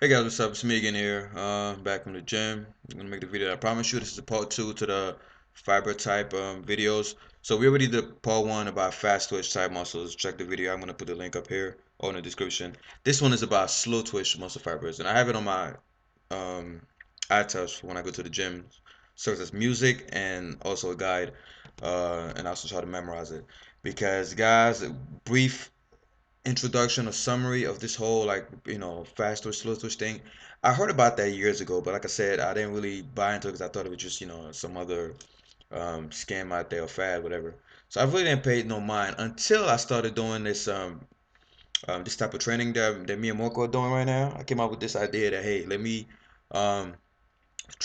Hey guys, what's up? It's me again here, back from the gym. I'm gonna make the video. I promise you, this is a part two to the fiber type videos. So we already did part one about fast twitch type muscles. Check the video. I'm gonna put the link up here or in the description. This one is about slow twitch muscle fibers, and I have it on my um, iTouch when I go to the gym. Serves as music and also a guide, and I also try to memorize it because guys, brief introduction or summary of this whole fast twitch slow twitch thing. I heard about that years ago, but like I said, I didn't really buy into it because I thought it was just some other scam out there or fad, whatever. So I really didn't pay no mind until I started doing this type of training that me and Marco are doing right now. I came up with this idea that, hey, um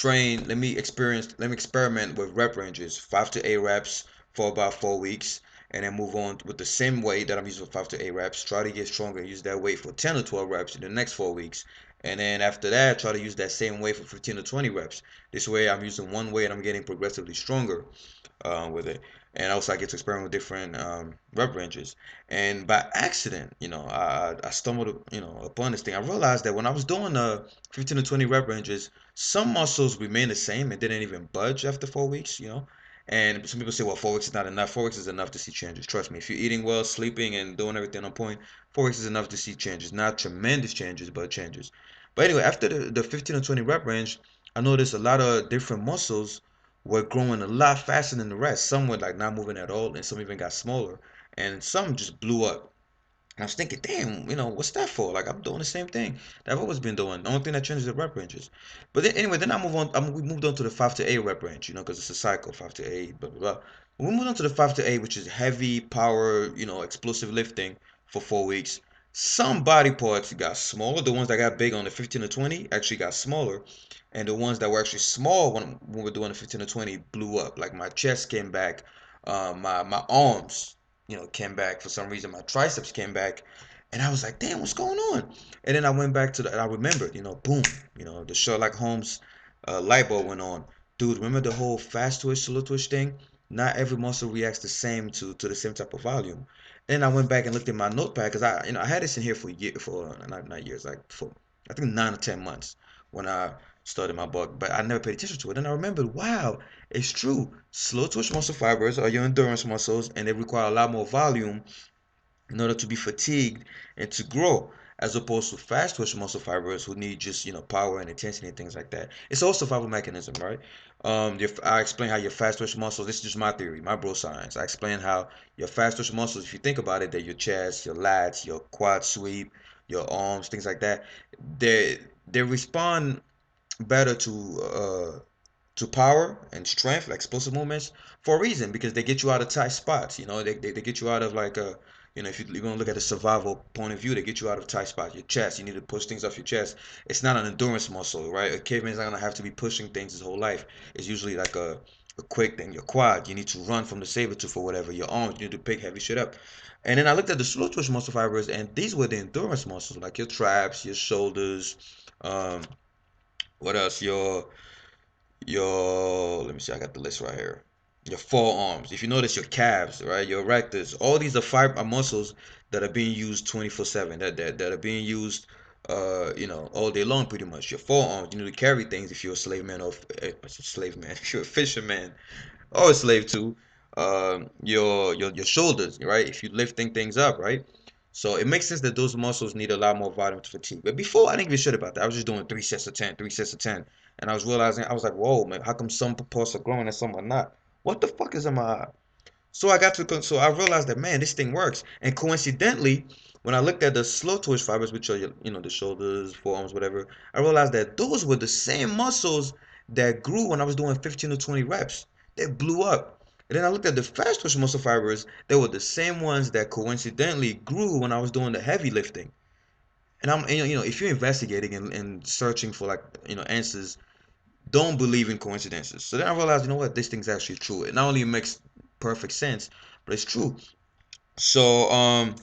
let me experiment with rep ranges, 5 to 8 reps for about 4 weeks, and then move on with the same weight that I'm using for 5 to 8 reps. Try to get stronger and use that weight for 10 to 12 reps in the next 4 weeks. And then after that, try to use that same weight for 15 to 20 reps. This way, I'm using one weight and I'm getting progressively stronger with it. And also, I get to experiment with different rep ranges. And by accident, I stumbled, upon this thing. I realized that when I was doing the 15 to 20 rep ranges, some muscles remain the same and didn't even budge after 4 weeks. And some people say, well, 4 weeks is not enough. 4 weeks is enough to see changes. Trust me, if you're eating well, sleeping, and doing everything on point, 4 weeks is enough to see changes. Not tremendous changes, but changes. But anyway, after the 15 to 20 rep range, I noticed a lot of different muscles were growing a lot faster than the rest. Some were like not moving at all, and some even got smaller, and some just blew up. And I was thinking, damn, what's that for? Like I'm doing the same thing that I've always been doing. The only thing that changes is the rep ranges. But then anyway, then I move on. We moved on to the 5 to 8 rep range, because it's a cycle, 5 to 8, blah blah blah. We moved on to the 5 to 8, which is heavy power, explosive lifting for 4 weeks. Some body parts got smaller. The ones that got big on the 15 to 20 actually got smaller, and the ones that were actually small when we were doing the 15 to 20 blew up. Like my chest came back, my arms came back for some reason. My triceps came back, and I was like, "Damn, what's going on?" And then I went back to and I remembered, boom, the Sherlock Holmes light bulb went on. Dude, remember the whole fast twitch, slow twitch thing? Not every muscle reacts the same to the same type of volume. Then I went back and looked at my notepad because I had this in here for not years, like for I think 9 or 10 months when I started my book, but I never paid attention to it. And I remembered, wow, it's true. Slow twitch muscle fibers are your endurance muscles, and they require a lot more volume in order to be fatigued and to grow, as opposed to fast twitch muscle fibers who need just power and intensity and things like that. It's all survival mechanism, right? I explain how your fast twitch muscles. This is just my theory, my bro science. I explain how your fast twitch muscles, if you think about it, they're your chest, your lats, your quad sweep, your arms, things like that. They respond better to power and strength, like explosive movements, for a reason, because they get you out of tight spots. They get you out of like if you're gonna look at a survival point of view, they get you out of tight spots. Your chest, you need to push things off your chest. It's not an endurance muscle, right? A caveman's not gonna have to be pushing things his whole life. It's usually like a quick thing. Your quad, you need to run from the saber tooth or whatever. Your arms, you need to pick heavy shit up. And then I looked at the slow twitch muscle fibers, and these were the endurance muscles, like your traps, your shoulders, um, what else? Your let me see, I got the list right here. Your forearms. If you notice your calves, right? Your erectors. All these are fiber muscles that are being used 24/7. That are being used all day long pretty much. Your forearms, you need to carry things if you're a slave man or slave man, if you're a fisherman or a slave too. Your shoulders, right? If you're lifting things up, right? So it makes sense that those muscles need a lot more volume to fatigue. But before, I didn't give a shit about that. I was just doing 3 sets of 10, 3 sets of 10. And I was realizing, I was like, whoa, man, how come some parts are growing and some are not? What the fuck is in my eye? So I realized that, man, this thing works. And coincidentally, when I looked at the slow twitch fibers, which are the shoulders, forearms, whatever, I realized that those were the same muscles that grew when I was doing 15 to 20 reps. They blew up. And then I looked at the fast twitch muscle fibers. They were the same ones that coincidentally grew when I was doing the heavy lifting. And if you're investigating and searching for like answers, don't believe in coincidences. So then I realized, what, this thing's actually true. It not only makes perfect sense, but it's true. So,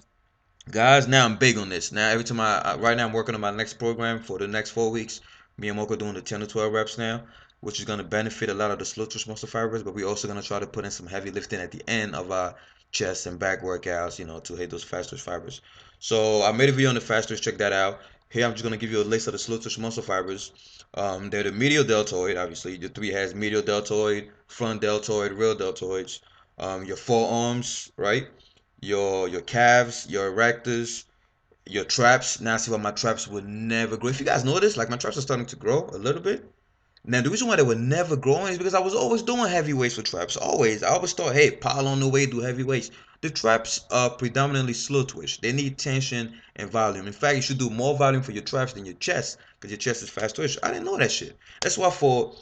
guys, now I'm big on this. Now, every time right now I'm working on my next program for the next 4 weeks. Me and Moko doing the 10 to 12 reps now, which is going to benefit a lot of the slow twitch muscle fibers, but we're also going to try to put in some heavy lifting at the end of our chest and back workouts, to hit those fast twitch fibers. So I made a video on the fast twitch, check that out. Here I'm just gonna give you a list of the slow twitch muscle fibers. They're the medial deltoid, obviously. The three has medial deltoid, front deltoid, rear deltoids. Your forearms, right? Your calves, your erectors, your traps. Now see why my traps would never grow. If you guys notice, like my traps are starting to grow a little bit. Now the reason why they were never growing is because I was always doing heavy weights with traps. Always. I always thought, hey, pile on the weight, do heavy weights. The traps are predominantly slow twitch. They need tension and volume. In fact, you should do more volume for your traps than your chest because your chest is fast twitch. I didn't know that shit. That's why for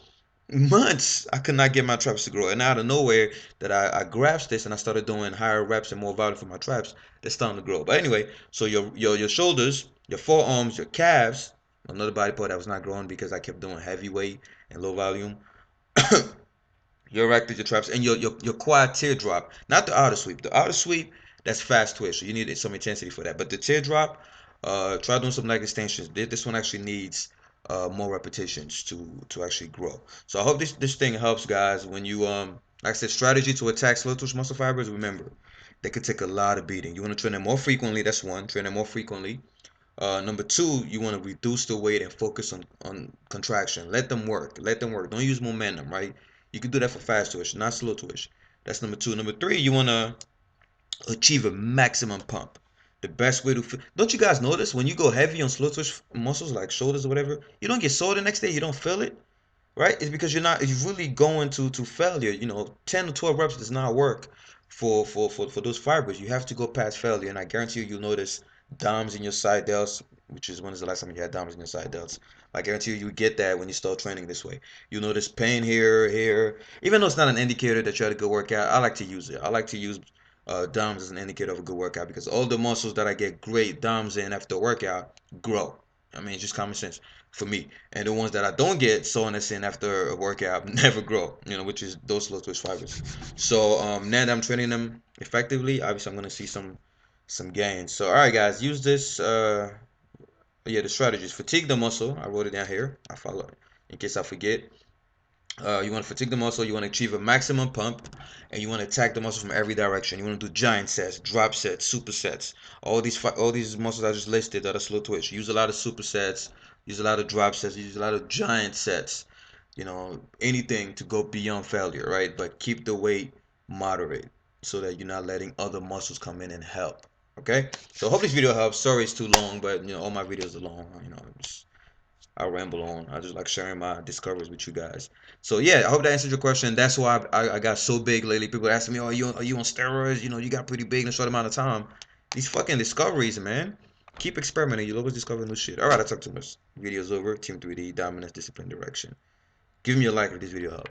months I could not get my traps to grow. And out of nowhere that I grasped this and I started doing higher reps and more volume for my traps, they're starting to grow. But anyway, so your shoulders, your forearms, your calves, another body part that was not growing because I kept doing heavy weight and low volume. Your erectors, your traps, and your quad teardrop. Not the outer sweep. The outer sweep, that's fast twitch, so you need some intensity for that. But the teardrop, try doing some leg extensions. This one actually needs more repetitions to actually grow. So I hope this thing helps, guys. When you like I said, strategy to attack slow twitch muscle fibers. Remember, they could take a lot of beating. You want to train them more frequently. That's one. Train them more frequently. Number two, you want to reduce the weight and focus on contraction. Let them work. Let them work. Don't use momentum, right? You can do that for fast twitch, not slow twitch. That's number two. Number three, you want to achieve a maximum pump. The best way to don't you guys notice when you go heavy on slow twitch muscles like shoulders or whatever, you don't get sore the next day. You don't feel it, right? It's because you're really going to failure. 10 to 12 reps does not work for those fibers. You have to go past failure, and I guarantee you'll notice DOMs in your side delts, which is when is the last time you had DOMs in your side delts. I guarantee you get that when you start training this way. You'll notice pain here. Even though it's not an indicator that you had a good workout, I like to use it. I like to use DOMs as an indicator of a good workout because all the muscles that I get great DOMs in after a workout grow. I mean, it's just common sense for me. And the ones that I don't get soreness in after a workout never grow, which is those slow twitch fibers. So now that I'm training them effectively, obviously I'm gonna see some gains. So all right, guys, use this. Yeah, the strategies. Fatigue the muscle. I wrote it down here. I follow in case I forget. You want to fatigue the muscle. You want to achieve a maximum pump, and you want to attack the muscle from every direction. You want to do giant sets, drop sets, supersets. All these muscles I just listed that are slow twitch. Use a lot of supersets. Use a lot of drop sets. Use a lot of giant sets. Anything to go beyond failure, right? But keep the weight moderate so that you're not letting other muscles come in and help. Okay. So I hope this video helps. Sorry it's too long, but all my videos are long. I ramble on. I just like sharing my discoveries with you guys. So yeah, I hope that answered your question. That's why I got so big lately. People asking me, "Oh, are you on steroids? You got pretty big in a short amount of time." These fucking discoveries, man. Keep experimenting. You'll always discover new shit. All right, I talked too much. Video's over. Team 3D, dominance, discipline, direction. Give me a like if this video helped.